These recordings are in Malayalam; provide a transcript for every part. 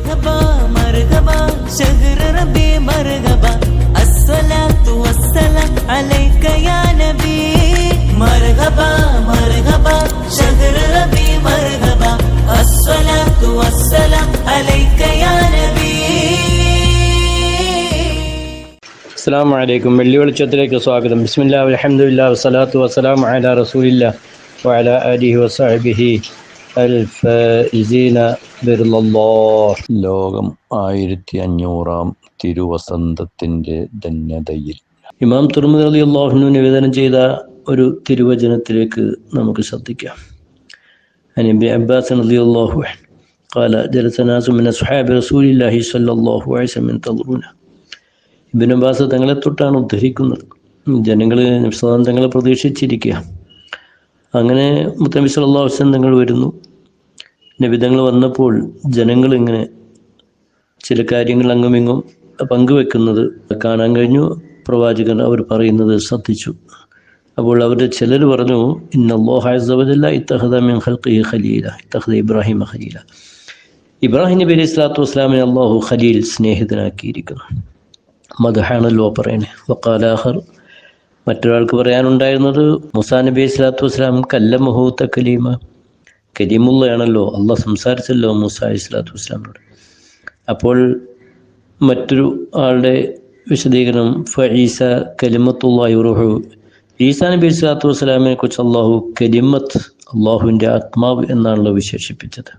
مرحبا مرحبا شهر ربي مرحبا الصلاة والسلام عليك يا نبي مرحبا مرحبا شهر ربي مرحبا الصلاة والسلام عليك يا نبي. അസ്സലാമു അലൈക്കും. വെള്ളി വെളിച്ചത്തിലേക്ക് സ്വാഗതം. ബിസ്മില്ലാഹി വൽഹംദുലില്ലാഹി വസ്സലാത്തു വസ്സലാമു അലാ റസൂലില്ലാഹി വഅലാ ആലിഹി വസഹ്ബിഹി അൽ ഫായിസീന ബിർലല്ലാഹ്. ലോകം 1500 തിരുവസന്തത്തിൻ്റെ ധന്യതയിൽ ഇമാം തുർമുദി റളിയല്ലാഹു അൻഹു നിവേദനം ചെയ്ത ഒരു തിരുവചനത്തിലേക്ക് നമുക്ക് ശ്രദ്ധിക്കാം. അൻ ഇബ്നു അബ്ബാസ് റളിയല്ലാഹു അൻഹു قال جلس ناس من أصحاب رسول الله صلى الله عليه وسلم ينتظرونه. ഇബ്നു അബ്ബാസ് തങ്ങളെ തൊട്ടാണ് ഉദ്ധരിക്കുന്നത്. ജനങ്ങൾ നബി തങ്ങളെ പ്രതീക്ഷിച്ചിരിക്കുക. അങ്ങനെ മുത്തനബി സല്ലല്ലാഹു അലൈഹി വസല്ലം തങ്ങൾ വരുന്നു. നബി തങ്ങൾ വന്നപ്പോൾ ജനങ്ങൾ ഇങ്ങനെ ചില കാര്യങ്ങൾ അങ്ങുമിങ്ങും പങ്കുവെക്കുന്നത് കാണാൻ കഴിഞ്ഞു. പ്രവാചകൻ അവർ പറയുന്നത് ശ്രദ്ധിച്ചു. അപ്പോൾ അവരുടെ ചിലർ പറഞ്ഞു, ഇന്നല്ലാഹ അസ്സ വജല്ല ഇത്തഖദ മിൻ ഖൽഖിഹി ഖലീല ഇത്തഖദ ഇബ്രാഹിമ ഖലീല. ഇബ്രാഹിം നബി അലൈഹി സ്വലാത്തു വസ്സലാമിനെ അല്ലാഹു ഖലീൽ സ്നേഹിതനാക്കിയിരിക്കുന്നു. മദ്ഹാണല്ലോ പറയണേ. വഖാലാഖർ, മറ്റൊരാൾക്ക് പറയാനുണ്ടായിരുന്നത്, മൂസാ നബി അലൈഹി സ്വലാത്തു വസ്സലാം കല്ലമഹു തക്ലീമ, കലീമുള്ളയാണല്ലോ, അള്ളാഹ് സംസാരിച്ചല്ലോ മൂസാ അലൈഹി സ്വലാത്തു വസ്സലാമിനോട്. അപ്പോൾ മറ്റൊരു ആളുടെ വിശദീകരണം, ഫഈസ കലിമത്തുല്ലാഹി റൂഹു, ഈസാ നബി അലൈഹി സ്വലാത്തു വസ്സലാമിനെ കുറിച്ച് അള്ളാഹു കലിമത്ത്, അള്ളാഹുവിൻ്റെ ആത്മാവ് എന്നാണല്ലോ വിശേഷിപ്പിച്ചത്.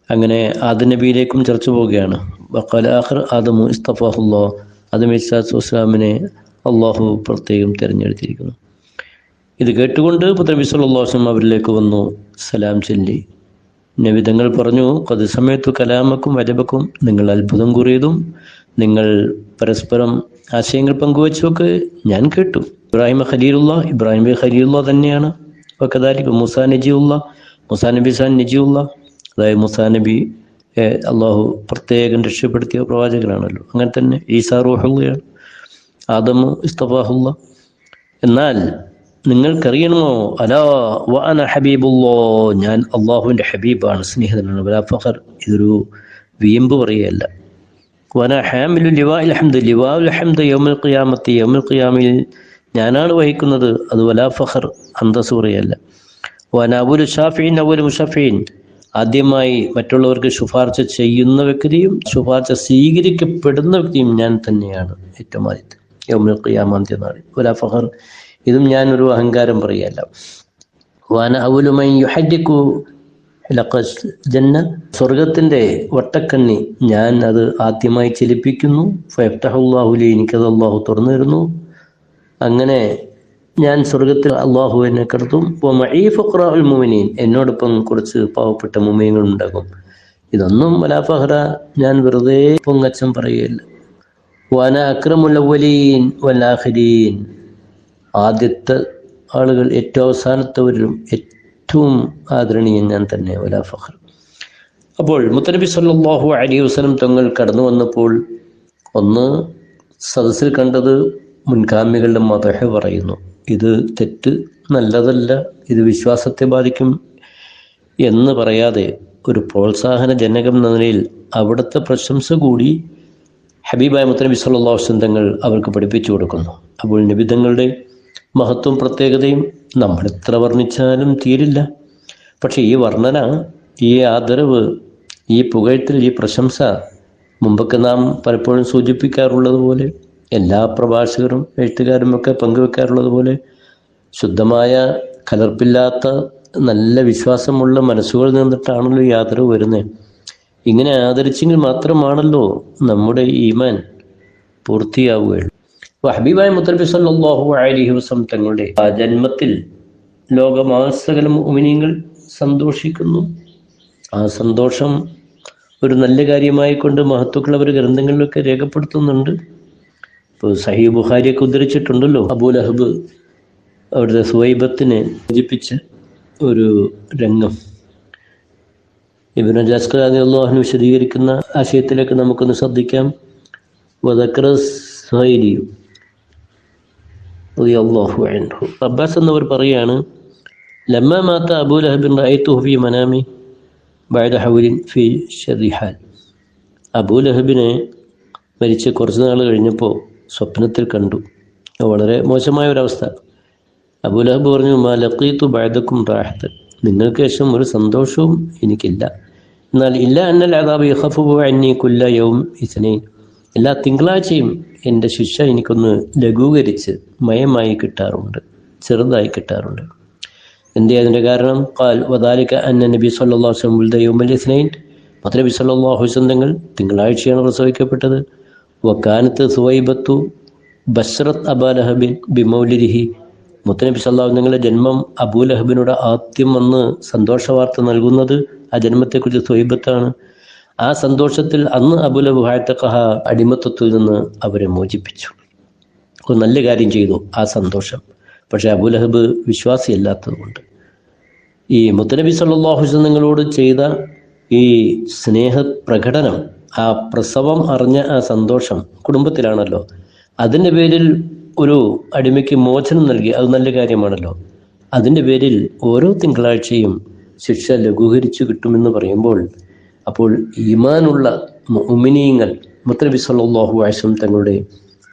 അങ്ങനെ ആദം നബിയിലേക്കും ചർച്ച പോവുകയാണ്. വഖാലാഖർ ആദമു ഇസ്തഫാഹുല്ലാഹ്, ആദം അലൈഹി സ്വലാത്തു വസ്സലാമിനെ അള്ളാഹു പ്രത്യേകം തിരഞ്ഞെടുത്തിരിക്കുന്നു. ഇത് കേട്ടുകൊണ്ട് നബി സല്ലല്ലാഹു അലൈഹി വസല്ലം അവരിലേക്ക് വന്നു, സലാം ചൊല്ലി. നബി തങ്ങൾ പറഞ്ഞു, ഖദ് സമയത്തു കലാമക്കും വജബക്കും, നിങ്ങൾ അത്ഭുതം കുറിയതും നിങ്ങൾ പരസ്പരം ആശയങ്ങൾ പങ്കുവെച്ചൊക്കെ ഞാൻ കേട്ടു. ഇബ്രാഹിം ഖലീലുള്ള, ഇബ്രാഹിം നബി ഖലീലുള്ള തന്നെയാണ്. വകദാലിക മൂസാ നജിയുള്ള, മൂസാ നബി നജിയുള്ള, അതായത് മൂസാ നബി അള്ളാഹു പ്രത്യേകം രക്ഷപ്പെടുത്തിയ പ്രവാചകനാണല്ലോ. അങ്ങനെ തന്നെ ഈസാ റൂഹുള്ളയാണ്, ആദമു ഇസ്തഫാഹുള്ള. എന്നാൽ നിങ്ങൾക്കറിയണമോ, അലാ വ അന ഹബീബുല്ലാഹ്, ഞാൻ അള്ളാഹുവിൻ്റെ ഹബീബാണ്, സ്നേഹിതനാണ്. വലാ ഫഖർ, ഇതൊരു വീമ്പ് പറയുകയല്ല. വന ഹാമിലു ലിവാഇൽ ഹംദ്, ലിവാഉൽ ഹംദ് യൗമുൽ ഖിയാമത്തി, യൗമുൽ ഖിയാമയിൽ ഞാനാണ് വഹിക്കുന്നത്. അത് വലാ ഫഖർ, അന്തസ് പറയുകയല്ല. വന അവലു ഷാഫിഈൻ അവലു മുശഫഈൻ, ആദ്യമായി മറ്റുള്ളവർക്ക് ശുപാർശ ചെയ്യുന്ന വ്യക്തിയും ശുപാർശ സ്വീകരിക്കപ്പെടുന്ന വ്യക്തിയും ഞാൻ തന്നെയാണ്, ഏറ്റവും ആദ്യത്തെ യൗമുൽ ഖിയാമ, അന്ത്യനാളിൽ. വലാ ഫഖർ, ഇതും ഞാനൊരു അഹങ്കാരം പറയുകയല്ല. വാന അവലു മൻ യുഹദ്ദിഖു ലഖസ് ജന്ന, സ്വർഗത്തിൻ്റെ വട്ടക്കണ്ണി ഞാൻ അത് ആദ്യമായി ചലിപ്പിക്കുന്നു. ഫയഫ്തഹുല്ലാഹു ലി, എനിക്കത് അള്ളാഹു തുറന്നു തരുന്നു. അങ്ങനെ ഞാൻ സ്വർഗത്തിൽ അള്ളാഹുവിനെ കടത്തും. വമഈ ഫുഖറാഉൽ മുഅ്മിനീൻ, എന്നോടൊപ്പം കുറച്ച് പാവപ്പെട്ട മുഅ്മിനീങ്ങൾ ഉണ്ടാകും. ഇതൊന്നും വലാ ഫഖറ, ഞാൻ വെറുതെ പൊങ്ങച്ചം പറയുകയില്ല. വാന അക്രമുൽ അവ്വലീൻ വൽ ആഖിരീൻ, ആദ്യത്തെ ആളുകൾ ഏറ്റവും അവസാനത്തവരിലും ഏറ്റവും ആദരണീയൻ ഞാൻ തന്നെ, വലാ ഫഖർ. അപ്പോൾ മുത്തനബി സല്ലല്ലാഹു അലൈഹി വസല്ലം തങ്ങൾ കടന്നു വന്നപ്പോൾ ഒന്ന് സദസ്സിൽ കണ്ടത് മുൻഗാമികളുടെ മദ്ഹ് പറയുന്നു. ഇത് തെറ്റ്, നല്ലതല്ല, ഇത് വിശ്വാസത്തെ ബാധിക്കും എന്ന് പറയാതെ ഒരു പ്രോത്സാഹന ജനകം എന്ന നിലയിൽ അവിടുത്തെ പ്രശംസ കൂടി ഹബീബായ മുത്തനബി സല്ലല്ലാഹു അലൈഹി വസല്ലം തങ്ങൾ അവർക്ക് പഠിപ്പിച്ചു കൊടുക്കുന്നു. അപ്പോൾ നബിതങ്ങളുടെ മഹത്വം പ്രത്യേകതയും നമ്മൾ എത്ര വർണ്ണിച്ചാലും തീരില്ല. പക്ഷേ ഈ വർണ്ണന, ഈ ആദരവ്, ഈ പുകഴ്ത്തൽ, ഈ പ്രശംസ മുമ്പൊക്കെ നാം പലപ്പോഴും സൂചിപ്പിക്കാറുള്ളത് പോലെ, എല്ലാ പ്രഭാഷകരും എഴുത്തുകാരും ഒക്കെ പങ്കുവെക്കാറുള്ളത് പോലെ, ശുദ്ധമായ കലർപ്പില്ലാത്ത നല്ല വിശ്വാസമുള്ള മനസ്സുകളിൽ നിന്നിട്ടാണല്ലോ ഈ ആദരവ് വരുന്നത്. ഇങ്ങനെ ആദരിച്ചെങ്കിൽ മാത്രമാണല്ലോ നമ്മുടെ ഈമാൻ പൂർത്തിയാവുകയുള്ളൂ. ഹബീബായ മുത്തനബി സല്ലല്ലാഹു അലൈഹി വസല്ലം തങ്ങളുടെ ആ ജന്മത്തിൽ ലോകമാസകല മുഅ്മിനീങ്ങൾ സന്തോഷിക്കുന്നു. ആ സന്തോഷം ഒരു നല്ല കാര്യമായി കൊണ്ട് മഹത്തുക്കളവർ ഗ്രന്ഥങ്ങളിലൊക്കെ രേഖപ്പെടുത്തുന്നുണ്ട്. ഇപ്പോൾ സഹീഹ് ബുഖാരിയൊക്കെ ഉദ്ധരിച്ചിട്ടുണ്ടല്ലോ, അബൂലഹബ് അവിടുത്തെ സുവൈബത്തിനെ സൂചിപ്പിച്ച ഒരു രംഗം. ഇബ്നു ജാസ്കർ റളിയല്ലാഹു അൻഹു വിശദീകരിക്കുന്ന ആശയത്തിലേക്ക് നമുക്കൊന്ന് ശ്രദ്ധിക്കാം. വദക്കറ സുഹൈലി റളിയല്ലാഹു അൻഹു, അബ്ബാസ് എന്നവർ പറയാണ്, ലമ്മ മാത അബൂ ലഹബിൻ റഅയ്തുഹു ഫീ മനാമി ബഅദ ഹൗലിൻ ഫീ ശദിഹാൽ. അബൂലഹബിനെ മരിച്ച് കുറച്ച് നാൾ കഴിഞ്ഞപ്പോൾ സ്വപ്നത്തിൽ കണ്ടു. വളരെ മോശമായ ഒരവസ്ഥ. അബൂലഹബ് പറഞ്ഞു, മാ ലഖീതു ബഅദക്കും റാഹത്ത്, നിങ്ങൾക്ക് ശേഷം ഒരു സന്തോഷവും എനിക്കില്ല. എന്നാൽ ഇല്ല അന്നൽ അദാബ് യഖഫു അന്നി കുല്ല യൗം ഇസ്നൈൻ, എല്ലാ തിങ്കളാഴ്ചയും എൻ്റെ ശിക്ഷ എനിക്കൊന്ന് ലഘൂകരിച്ച് മയമായി കിട്ടാറുണ്ട്, ചെറുതായി കിട്ടാറുണ്ട്. എന്തേ അതിൻ്റെ കാരണം? ഖാൽ വദാലിക അന്ന നബി സല്ലല്ലാഹു അലൈഹി വസല്ലം വൽദ യൗമൽ ഇസ്നൈൻ, നബി സല്ലല്ലാഹു അലൈഹി വസല്ലം തങ്ങൾ തിങ്കളാഴ്ചയാണ് പ്രസവിക്കപ്പെട്ടത്. വകാനത്ത് സുവൈബത്തു ബശ്റത്ത് അബൂലഹബിൻ ബിമൗലിദിഹി, മുത്തനബി സല്ലല്ലാഹു അലൈഹി വസല്ലം ജന്മം അബൂലഹബിനോട് ആദ്യം വന്ന് സന്തോഷ വാർത്ത നൽകുന്നത് ആ ജന്മത്തെക്കുറിച്ച് സുവൈബത്താണ്. ആ സന്തോഷത്തിൽ അന്ന് അബൂലഹബ് ഹഅതഖഹ, അടിമത്തത്തിൽ നിന്ന് അവരെ മോചിപ്പിച്ചു. ഒരു നല്ല കാര്യം ചെയ്തു ആ സന്തോഷം. പക്ഷേ അബൂലഹബ് വിശ്വാസിയല്ലാത്തതുകൊണ്ട് ഈ മുത്തനബി സല്ലല്ലാഹു അലൈഹി വസല്ലം നിങ്ങളോട് ചെയ്ത ഈ സ്നേഹപ്രകടനം, ആ പ്രസവം അറിഞ്ഞ ആ സന്തോഷം കുടുംബത്തിലാണല്ലോ, അതിൻ്റെ പേരിൽ ഒരു അടിമയ്ക്ക് മോചനം നൽകി, അത് നല്ല കാര്യമാണല്ലോ. അതിൻ്റെ പേരിൽ ഓരോ തിങ്കളാഴ്ചയും ശിക്ഷ ലഘൂകരിച്ചു കിട്ടുമെന്ന് പറയുമ്പോൾ, അപ്പോൾ ഈമാനുള്ള മുഅ്മിനീങ്ങൾ മുത്തനബി സല്ലല്ലാഹു അലൈഹി വസല്ലം തങ്ങളുടെ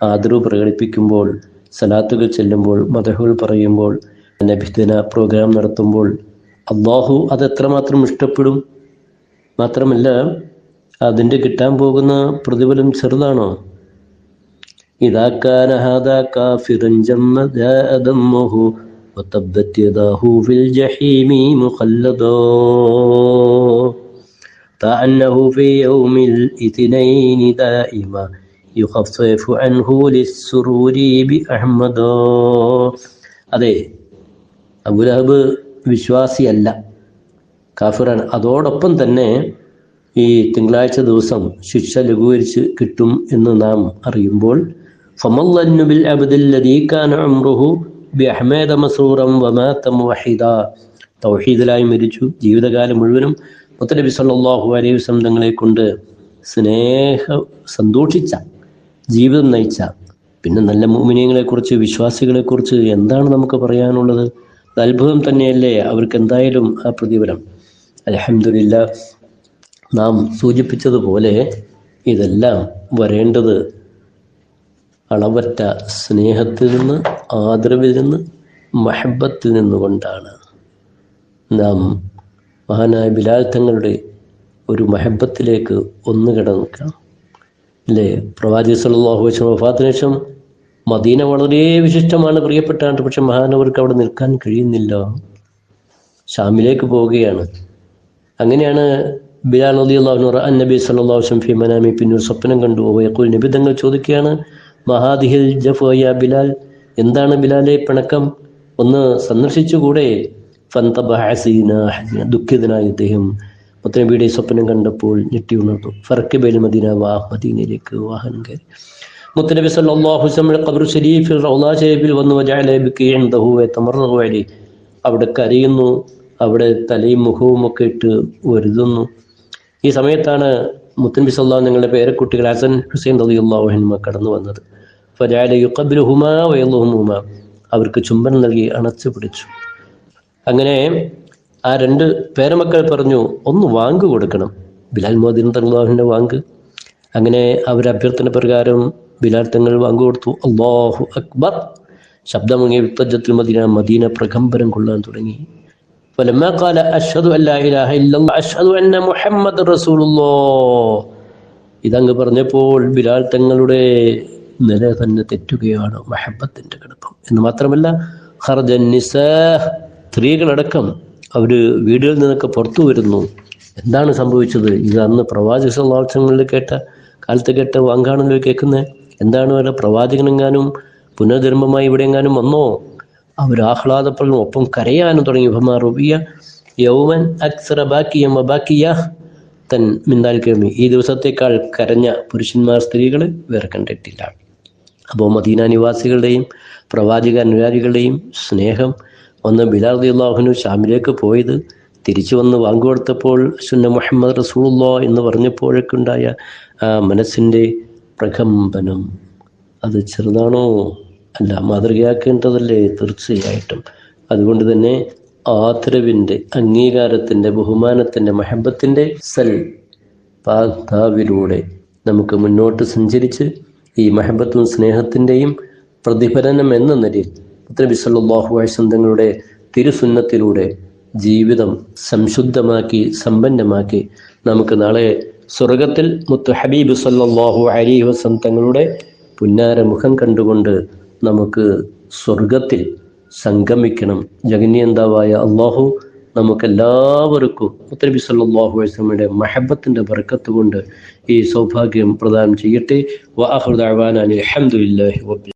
ആദരവ് പ്രകടിപ്പിക്കുമ്പോൾ, സലാത്തുകൾ ചെല്ലുമ്പോൾ, മദഹുകൾ പറയുമ്പോൾ, നബിദിന പ്രോഗ്രാം നടത്തുമ്പോൾ അല്ലാഹു അത് എത്രമാത്രം ഇഷ്ടപ്പെടും. മാത്രമല്ല അതിൻ്റെ കിട്ടാൻ പോകുന്ന പ്രതിഫലം ചെറുതാണോ? ഇദാ കാന ഹാദാ കാഫിറൻ ജമ്മ ജാഅ ദമ്മുഹു വതബ്ബത് യദാഹു ഫിൽ ജഹീമി മുഖല്ലദാ തഅന്നഹു ഫി യൗമിൽ ഇത്നൈനി ദായിമ യുഖഫഫു അൻഹു ലിസ്സുറൂരി ബി അഹ്മദാ. അതെ, അബൂലഹബ് വിശ്വാസിയല്ല, കാഫിറാണ്. അതോടൊപ്പം തന്നെ ഈ തിങ്കളാഴ്ച ദിവസം ശിക്ഷ ലഘൂകരിച്ച് കിട്ടും എന്ന് നാം അറിയുമ്പോൾ, ഫമല്ലന്നു ബിൽ അബ്ദില്ലദീ കാന ഉംറുഹു ബിഅഹ്മദ മസ്റൂറൻ വമാത മുവഹിദാ, തൗഹീദിലായി മരിച്ചു, ജീവിതകാലം മുഴുവനും മുത്തനബി സല്ലല്ലാഹു അലൈഹി വസല്ലം തങ്ങളെ കൊണ്ട് സന്തോഷിച്ച ജീവിതം നയിച്ച, പിന്നെ നല്ല മുഅ്മിനീങ്ങളെക്കുറിച്ച്, വിശ്വാസികളെക്കുറിച്ച് എന്താണ് നമുക്ക് പറയാനുള്ളത്? അത്ഭുതം തന്നെയല്ലേ അവർക്ക് എന്തായാലും ആ പ്രതിഫലം. അൽഹംദുലില്ലാ, നാം സൂചിപ്പിച്ചതുപോലെ ഇതെല്ലാം വരേണ്ടത് അളവറ്റ സ്നേഹത്തിൽ നിന്ന്, ആദരവിൽ നിന്ന്, മഹബത്തിൽ നിന്നുകൊണ്ടാണ്. നാം മഹാനായ ബിലാൽ തങ്ങളുടെ ഒരു മഹബത്തിലേക്ക് ഒന്ന് കിടക്കാം അല്ലേ? പ്രവാചകൻ സല്ലല്ലാഹു അലൈഹി വസല്ലം വഫാത്തിന് ശേഷം മദീന വളരെ വിശിഷ്ടമാണ്, പ്രിയപ്പെട്ടാണ്. പക്ഷെ മഹാനവർക്ക് അവിടെ നിൽക്കാൻ കഴിയുന്നില്ല, ഷാമിലേക്ക് പോവുകയാണ്. അങ്ങനെയാണ് ബിലാൽ റളിയല്ലാഹു അൻഹു നബി സല്ലല്ലാഹു അലൈഹി വസല്ലം ഫി മനാമി, പിന്നെ ഒരു സ്വപ്നം കണ്ടു. യഖൂൽ, നബി തങ്ങൾ ചോദിക്കുകയാണ്, മഹാദിഹിൽ ജഫ്വ യാ ബിലാൽ, എന്താണ് ബിലാലെ പിണക്കം, ഒന്ന് സന്ദർശിച്ചുകൂടെ? ഫന്തബഹ ഹസീന, ദുഃഖിതനായി അദ്ദേഹം മുത്തനബിയുടെ സ്വപ്നം കണ്ടപ്പോൾ ഞെട്ടി ഉണർന്നു. ഫർക്കിബൽ മദീന, മദീനയിലേക്ക് വാഹനം കയറി. മുത്തനബി സല്ലല്ലാഹു അലൈഹി വസല്ലം ഖബ്റു ശരീഫിൽ റൗള ശരീഫിൽ വന്നു. വജഅല ബികി ഇൻദഹു വതമററു അലൈഹി, അവിടെ കരയുന്നു, അവിടെ തലയും മുഖവും ഒക്കെ ഇട്ട് വരുതുന്നു. ഈ സമയത്താണ് മുത്തനബി സല്ലല്ലാഹു അലൈഹി വസല്ലം പേരക്കുട്ടികൾ ഹസൻ ഹുസൈൻ റളിയല്ലാഹു അൻഹുമ കടന്നു വന്നത്. ഫജഅല യുഖബ്ബിലുഹുമാ വയളുഹുമാ, അവർക്ക് ചുംബനം നൽകി അണച്ചു പിടിച്ചു. അങ്ങനെ ആ രണ്ട് പേരമക്കൾ പറഞ്ഞു, ഒന്ന് വാങ്ക് കൊടുക്കണം, ബിലാൽ മോദിൻ തങ്ങളാഹുവിൻ്റെ വാങ്ക്. അങ്ങനെ അവർ അഭ്യർത്ഥന പ്രകാരം ബിലാൽ തങ്ങൾ വാങ്ക് കൊടുത്തു. അല്ലാഹു അക്ബർ ശബ്ദമുങ്ങിയ വിത്തജത്തിൽ മദീന, മദീന പ്രകമ്പനം കൊള്ളാൻ തുടങ്ങി. ഫലമ്മാ ഖാല അശ്ഹദു അല്ലാ ഇലാഹ ഇല്ലല്ലാഹ് അശ്ഹദു അന്ന മുഹമ്മദ് റസൂലുള്ളാഹ്, ഇതങ്ങ് പറഞ്ഞപ്പോൾ ബിലാൽ തങ്ങളുടെ നില തന്നെ തെറ്റുകയാണ്, മഹബത്തിന്റെ കടുപ്പം. എന്ന് മാത്രമല്ല, ഖർജൻ നിസാ, സ്ത്രീകളടക്കം അവർ വീടുകളിൽ നിന്നൊക്കെ പുറത്തു വരുന്നു. എന്താണ് സംഭവിച്ചത്? ഇത് അന്ന് പ്രവാചക സല്ലല്ലാഹു അലൈഹി വസല്ലം കാലത്ത് കേട്ട വാങ്കാണല്ലോ കേൾക്കുന്നത്. എന്താണ് വല്ല പ്രവാചകനെങ്ങാനും പുനർജന്മമായി ഇവിടെയെങ്ങാനും വന്നോ? അവർ ആഹ്ലാദപ്പെടുന്നു, ഒപ്പം കരയാനും തുടങ്ങി. ഫമാ റുബിയ യൗമൻ അക്സറ ബാക്കിയ മബാക്കിയ തൻ മിന്നാൽ കേമി, ഈ ദിവസത്തേക്കാൾ കരഞ്ഞ പുരുഷന്മാർ സ്ത്രീകൾ വേറെ കണ്ടിട്ടില്ല. അപ്പോൾ മദീന നിവാസികളുടെയും പ്രവാചക അനുരാഗികളുടെയും സ്നേഹം ഒന്ന് ബിലാൽ റളിയല്ലാഹു അൻഹു ഷാമിലേക്ക് പോയത്, തിരിച്ചു വന്ന് വാങ്ങുകൊടുത്തപ്പോൾ സുന്ന മുഹമ്മദ് റസൂലുള്ളാഹ് എന്ന് പറഞ്ഞപ്പോഴൊക്കെ ഉണ്ടായ ആ മനസ്സിൻ്റെ പ്രകമ്പനം, അത് ചെറുതാണോ? അല്ല, മാതൃകയാക്കേണ്ടതല്ലേ? തീർച്ചയായിട്ടും. അതുകൊണ്ട് തന്നെ ആദരവിൻ്റെ, അംഗീകാരത്തിൻ്റെ, ബഹുമാനത്തിൻ്റെ, മഹബത്തിൻ്റെ സൽ പാതാവിലൂടെ നമുക്ക് മുന്നോട്ട് സഞ്ചരിച്ച് ഈ മഹബത്തും സ്നേഹത്തിൻ്റെയും പ്രതിഫലനം എന്ന നിലയിൽ നബി സല്ലല്ലാഹു അലൈഹി വസല്ലം തങ്ങളുടെ തിരുസുന്നത്തിലൂടെ ജീവിതം സംശുദ്ധമാക്കി സമ്പന്നമാക്കി നമുക്ക് നാളെ സ്വർഗത്തിൽ മുത്തു ഹബീബ് സല്ലല്ലാഹു അലൈഹി വസല്ലം തങ്ങളുടെ പുന്നാര മുഖം കണ്ടുകൊണ്ട് നമുക്ക് സ്വർഗത്തിൽ സംഗമിക്കണം. ജഗന്യന്താവായ അള്ളാഹു നമുക്കെല്ലാവർക്കും നബി സല്ലല്ലാഹു അലൈഹി വസല്ലമയുടെ മഹബത്തിൻ്റെ ബർക്കത്ത് കൊണ്ട് ഈ സൗഭാഗ്യം പ്രദാനം ചെയ്യട്ടെ. വആഖിറു ദഅവാനാ അൽഹംദുലില്ലാഹി റബ്ബിൽ